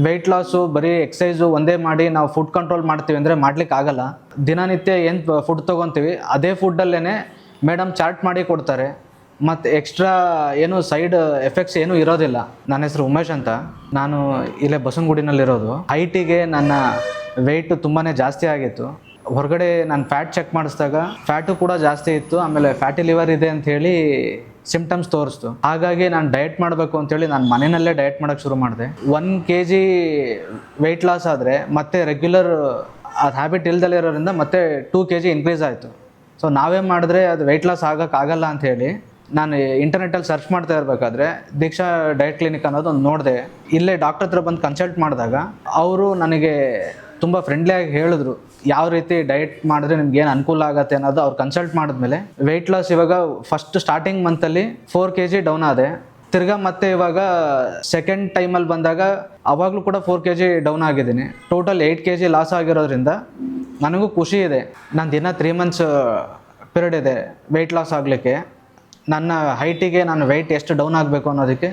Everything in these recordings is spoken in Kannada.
ವೆಯ್ಟ್ ಲಾಸು ಬರೀ ಎಕ್ಸಸೈಸು ಒಂದೇ ಮಾಡಿ ನಾವು ಫುಡ್ ಕಂಟ್ರೋಲ್ ಮಾಡ್ತೀವಿ ಅಂದರೆ ಮಾಡ್ಲಿಕ್ಕೆ ಆಗಲ್ಲ. ದಿನನಿತ್ಯ ಏನು ಫುಡ್ ತೊಗೊತೀವಿ ಅದೇ ಫುಡ್ಡಲ್ಲೇ ಮೇಡಮ್ ಚಾರ್ಟ್ ಮಾಡಿ ಕೊಡ್ತಾರೆ. ಮತ್ತು ಎಕ್ಸ್ಟ್ರಾ ಏನು ಸೈಡ್ ಎಫೆಕ್ಟ್ಸ್ ಏನೂ ಇರೋದಿಲ್ಲ. ನನ್ನ ಹೆಸರು ಉಮೇಶ್ ಅಂತ. ನಾನು ಇಲ್ಲೇ ಬಸವನಗುಡಿನಲ್ಲಿರೋದು. ಹೈಟಿಗೆ ನನ್ನ ವೆಯ್ಟು ತುಂಬಾ ಜಾಸ್ತಿ ಆಗಿತ್ತು. ಹೊರಗಡೆ ನಾನು ಫ್ಯಾಟ್ ಚೆಕ್ ಮಾಡಿಸಿದಾಗ ಫ್ಯಾಟು ಕೂಡ ಜಾಸ್ತಿ ಇತ್ತು. ಆಮೇಲೆ ಫ್ಯಾಟಿ ಲಿವರ್ ಇದೆ ಅಂಥೇಳಿ ಸಿಮ್ಟಮ್ಸ್ ತೋರಿಸ್ತು. ಹಾಗಾಗಿ ನಾನು ಡಯಟ್ ಮಾಡಬೇಕು ಅಂಥೇಳಿ ನಾನು ಮನೆಯಲ್ಲೇ ಡಯಟ್ ಮಾಡೋಕ್ಕೆ ಶುರು ಮಾಡಿದೆ. 1 kg ವೆಯ್ಟ್ ಲಾಸ್ ಆದರೆ ಮತ್ತೆ ರೆಗ್ಯುಲರ್ ಅದು ಹ್ಯಾಬಿಟ್ ಇಲ್ದಲೇ ಇರೋದ್ರಿಂದ ಮತ್ತೆ 2 kg ಇನ್ಕ್ರೀಸ್ ಆಯಿತು. ಸೊ ನಾವೇ ಮಾಡಿದ್ರೆ ಅದು ವೆಯ್ಟ್ ಲಾಸ್ ಆಗೋಕ್ಕಾಗಲ್ಲ ಅಂಥೇಳಿ ನಾನು ಇಂಟರ್ನೆಟ್ಟಲ್ಲಿ ಸರ್ಚ್ ಮಾಡ್ತಾ ಇರಬೇಕಾದ್ರೆ ದೀಕ್ಷಾ ಡಯಟ್ ಕ್ಲಿನಿಕ್ ಅನ್ನೋದು ಒಂದು ನೋಡಿದೆ. ಇಲ್ಲೇ ಡಾಕ್ಟರ್ ಹತ್ರ ಬಂದು ಕನ್ಸಲ್ಟ್ ಮಾಡಿದಾಗ ಅವರು ನನಗೆ ತುಂಬ ಫ್ರೆಂಡ್ಲಿಯಾಗಿ ಹೇಳಿದ್ರು ಯಾವ ರೀತಿ ಡಯಟ್ ಮಾಡಿದ್ರೆ ನಿಮ್ಗೆ ಏನು ಅನುಕೂಲ ಆಗುತ್ತೆ ಅನ್ನೋದು. ಅವ್ರು ಕನ್ಸಲ್ಟ್ ಮಾಡಿದ್ಮೇಲೆ ವೆಯ್ಟ್ ಲಾಸ್ ಇವಾಗ ಫಸ್ಟ್ ಸ್ಟಾರ್ಟಿಂಗ್ ಮಂತಲ್ಲಿ 4 kg ಡೌನ್ ಆದೆ. ತಿರ್ಗಾ ಮತ್ತೆ ಇವಾಗ ಸೆಕೆಂಡ್ ಟೈಮಲ್ಲಿ ಬಂದಾಗ ಅವಾಗಲೂ ಕೂಡ 4 kg ಡೌನ್ ಆಗಿದ್ದೀನಿ. ಟೋಟಲ್ 8 kg ಲಾಸ್ ಆಗಿರೋದ್ರಿಂದ ನನಗೂ ಖುಷಿ ಇದೆ. ನಾನು ದಿನ 3 months ಪೀರಿಯಡ್ ಇದೆ ವೆಯ್ಟ್ ಲಾಸ್ ಆಗಲಿಕ್ಕೆ. ನನ್ನ ಹೈಟಿಗೆ ನಾನು ವೆಯ್ಟ್ ಎಷ್ಟು ಡೌನ್ ಆಗಬೇಕು ಅನ್ನೋದಕ್ಕೆ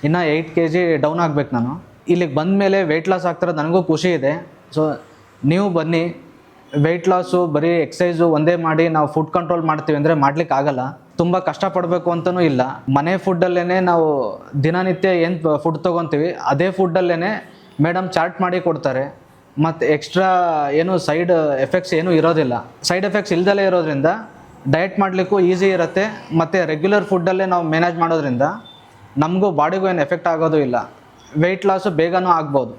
ಇನ್ನೂ 8 kg ಡೌನ್ ಆಗಬೇಕು. ನಾನು ಇಲ್ಲಿಗೆ ಬಂದ ಮೇಲೆ ವೆಯ್ಟ್ ಲಾಸ್ ಆಗ್ತಿರೋದು ನನಗೂ ಖುಷಿ ಇದೆ. ಸೊ ನೀವು ಬನ್ನಿ. ವೆಯ್ಟ್ ಲಾಸು ಬರೀ ಎಕ್ಸಸೈಸು ಒಂದೇ ಮಾಡಿ ನಾವು ಫುಡ್ ಕಂಟ್ರೋಲ್ ಮಾಡ್ತೀವಿ ಅಂದರೆ ಮಾಡ್ಲಿಕ್ಕೆ ಆಗಲ್ಲ. ತುಂಬ ಕಷ್ಟಪಡಬೇಕು ಅಂತಲೂ ಇಲ್ಲ. ಮನೆ ಫುಡ್ಡಲ್ಲೇ ನಾವು ದಿನನಿತ್ಯ ಏನು ಫುಡ್ ತೊಗೊತೀವಿ ಅದೇ ಫುಡ್ಡಲ್ಲೇ ಮೇಡಮ್ ಚಾರ್ಟ್ ಮಾಡಿ ಕೊಡ್ತಾರೆ. ಮತ್ತು ಎಕ್ಸ್ಟ್ರಾ ಏನು ಸೈಡ್ ಎಫೆಕ್ಟ್ಸ್ ಏನೂ ಇರೋದಿಲ್ಲ. ಸೈಡ್ ಎಫೆಕ್ಟ್ಸ್ ಇಲ್ದಲೇ ಇರೋದ್ರಿಂದ ಡಯಟ್ ಮಾಡಲಿಕ್ಕೂ ಈಸಿ ಇರುತ್ತೆ. ಮತ್ತು ರೆಗ್ಯುಲರ್ ಫುಡ್ಡಲ್ಲೇ ನಾವು ಮ್ಯಾನೇಜ್ ಮಾಡೋದ್ರಿಂದ ನಮಗೂ ಬಾಡಿಗೂ ಏನು ಎಫೆಕ್ಟ್ ಆಗೋದು ಇಲ್ಲ. ವೆಯ್ಟ್ ಲಾಸು ಬೇಗನೂ ಆಗ್ಬೋದು.